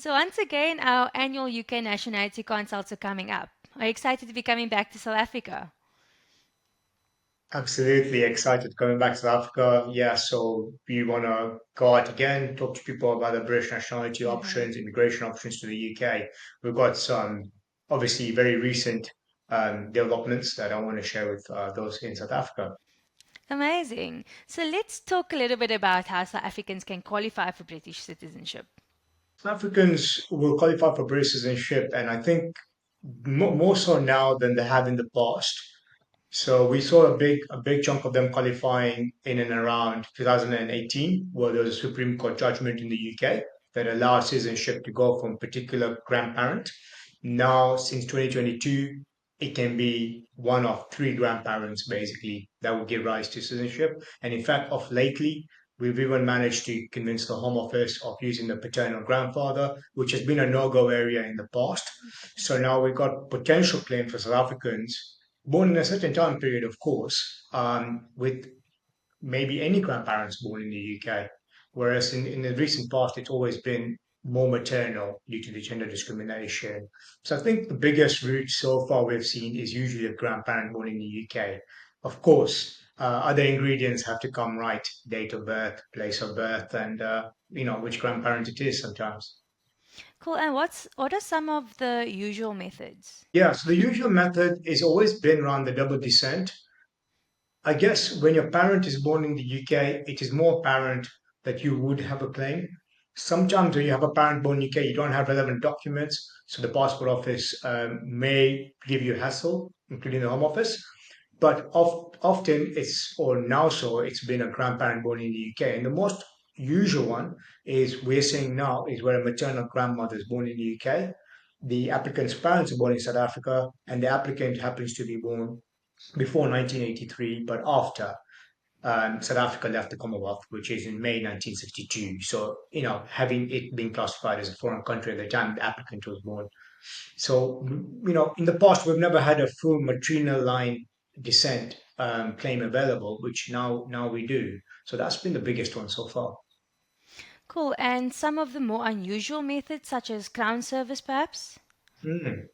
So once again, our annual UK Nationality Consults are coming up. Are you excited to be coming back to South Africa? Absolutely excited coming back to South Africa. Yeah, so we want to go out again, talk to people about the British nationality Hmm. options, immigration options to the UK. We've got some obviously very recent developments that I want to share with those in South Africa. Amazing. So let's talk a little bit about how South Africans can qualify for British citizenship. South Africans will qualify for British citizenship, and I think more so now than they have in the past. So we saw a big chunk of them qualifying in and around 2018, where there was a Supreme Court judgment in the UK that allowed citizenship to go from a particular grandparent. Now, since 2022, it can be one of three grandparents basically that will give rise to citizenship. And in fact, of lately, we've even managed to convince the Home Office of using the paternal grandfather, which has been a no-go area in the past. So now we've got potential claim for South Africans born in a certain time period, of course, with maybe any grandparents born in the UK. Whereas in the recent past, it's always been more maternal due to the gender discrimination. So I think the biggest route so far we've seen is usually a grandparent born in the UK. Of course, other ingredients have to come right: date of birth, place of birth, and which grandparent it is sometimes. Cool. And what are some of the usual methods? Yeah, so the usual method is always been around the double descent. I guess when your parent is born in the UK, it is more apparent that you would have a claim. Sometimes when you have a parent born in the UK, you don't have relevant documents, so the passport office may give you a hassle, including the Home Office. But often it's, or now so, it's been a grandparent born in the UK. And the most usual one is we're seeing now is where a maternal grandmother is born in the UK. The applicant's parents are born in South Africa, and the applicant happens to be born before 1983, but after South Africa left the Commonwealth, which is in May 1962. So, having it been classified as a foreign country at the time the applicant was born. So, in the past, we've never had a full maternal line descent claim available, which now we do. So that's been the biggest one so far. Cool. And some of the more unusual methods, such as crown service, perhaps? Hmm.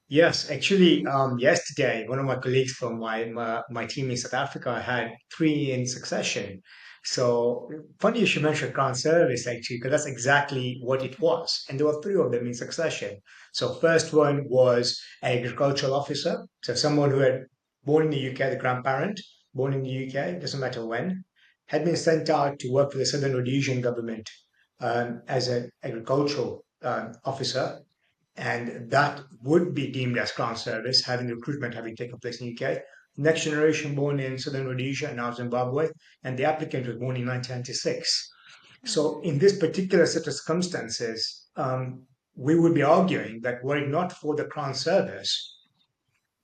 Yes, actually, yesterday, one of my colleagues from my team in South Africa had three in succession. So funny you should mention Crown Service, actually, because that's exactly what it was. And there were three of them in succession. So first one was agricultural officer. So someone who had born in the UK, the grandparent, born in the UK, doesn't matter when, had been sent out to work for the Southern Rhodesian government as an agricultural officer, and that would be deemed as crown service, having recruitment having taken place in the UK. Next generation born in Southern Rhodesia and now Zimbabwe, and the applicant was born in 1996. So, in this particular set of circumstances, we would be arguing that were it not for the crown service,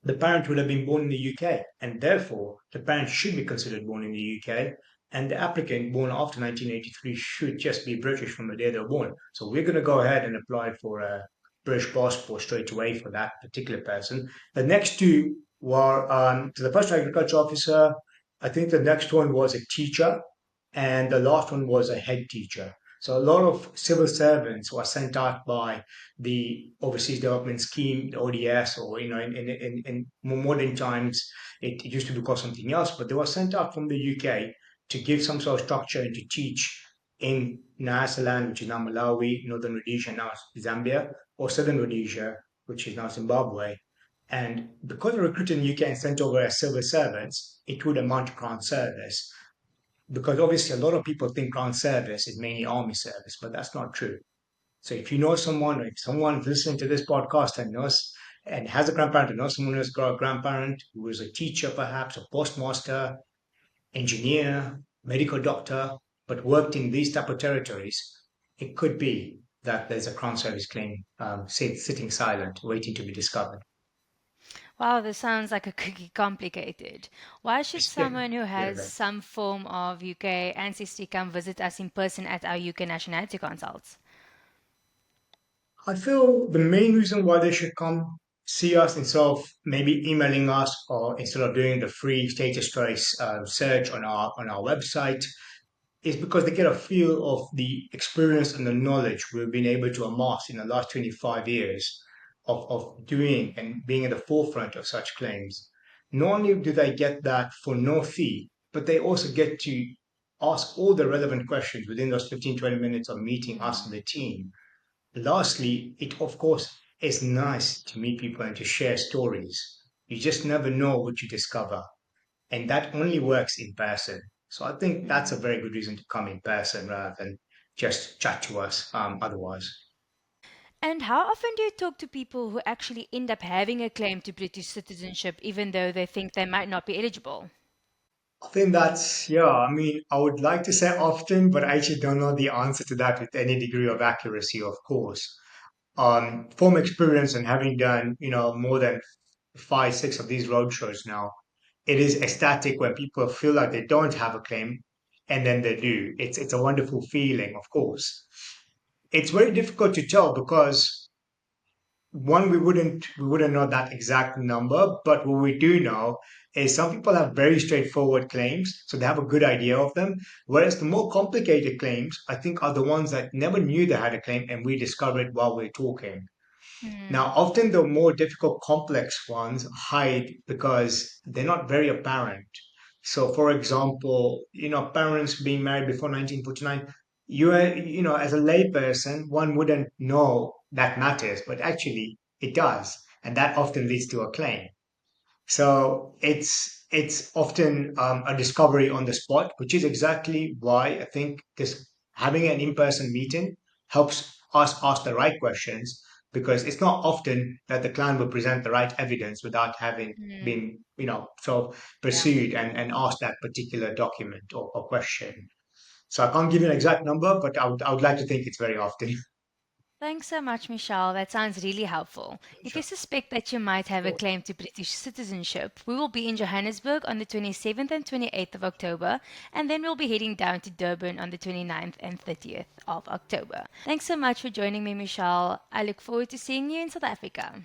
the parent would have been born in the UK, and therefore the parent should be considered born in the UK, and the applicant born after 1983 should just be British from the day they're born. So we're going to go ahead and apply for a British passport straight away for that particular person. The next two were to the first agriculture officer. I think the next one was a teacher, and the last one was a head teacher. So a lot of civil servants were sent out by the Overseas Development Scheme, the ODS, or in more modern times, it used to be called something else, but they were sent out from the UK to give some sort of structure and to teach in Nyasaland, which is now Malawi, Northern Rhodesia, now Zambia, or Southern Rhodesia, which is now Zimbabwe. And because they were recruited in the UK and sent over as civil servants, it would amount to crown service. Because obviously, a lot of people think crown service is mainly army service, but that's not true. So if you know someone, or if someone's listening to this podcast and knows and has a grandparent, or knows someone who's got a grandparent who is a teacher, perhaps a postmaster, engineer, medical doctor, but worked in these type of territories, it could be that there's a crown service claim sitting silent, waiting to be discovered. Wow, this sounds like a cookie complicated. Why should It's been someone who a bit of has a some form of UK ancestry come visit us in person at our UK Nationality Consults? I feel the main reason why they should come see us instead of maybe emailing us or instead of doing the free status trace search on our website is because they get a feel of the experience and the knowledge we've been able to amass in the last 25 years of doing and being at the forefront of such claims. Not only do they get that for no fee, but they also get to ask all the relevant questions within those 15, 20 minutes of meeting us and Mm. the team. Lastly, it of course is nice to meet people and to share stories. You just never know what you discover, and that only works in person. So I think that's a Mm. very good reason to come in person rather than just chat to us otherwise. And how often do you talk to people who actually end up having a claim to British citizenship, even though they think they might not be eligible? I think that's, yeah, I mean, I would like to say often, but I actually don't know the answer to that with any degree of accuracy, of course. From experience and having done, more than five, six of these roadshows now, it is ecstatic when people feel like they don't have a claim and then they do. It's a wonderful feeling, of course. It's very difficult to tell because one, we wouldn't know that exact number, but what we do know is some people have very straightforward claims, so they have a good idea of them. Whereas the more complicated claims, I think, are the ones that never knew they had a claim and we discover it while we're talking. Now, Mm. often the more difficult, complex ones hide because they're not very apparent. So, for example, parents being married before 1949, as a layperson, one wouldn't know that matters, but actually it does. And that often leads to a claim. So it's often a discovery on the spot, which is exactly why I think this having an in-person meeting helps us ask the right questions because it's not often that the client will present the right evidence without having Mm. been, so Yeah. pursued and asked that particular document or question. So I can't give you an exact number, but I would like to think it's very often. Thanks so much, Michelle. That sounds really helpful. If you Sure, suspect that you might of have a course. claim to British citizenship, we will be in Johannesburg on the 27th and 28th of October, and then we'll be heading down to Durban on the 29th and 30th of October. Thanks so much for joining me, Michelle. I look forward to seeing you in South Africa.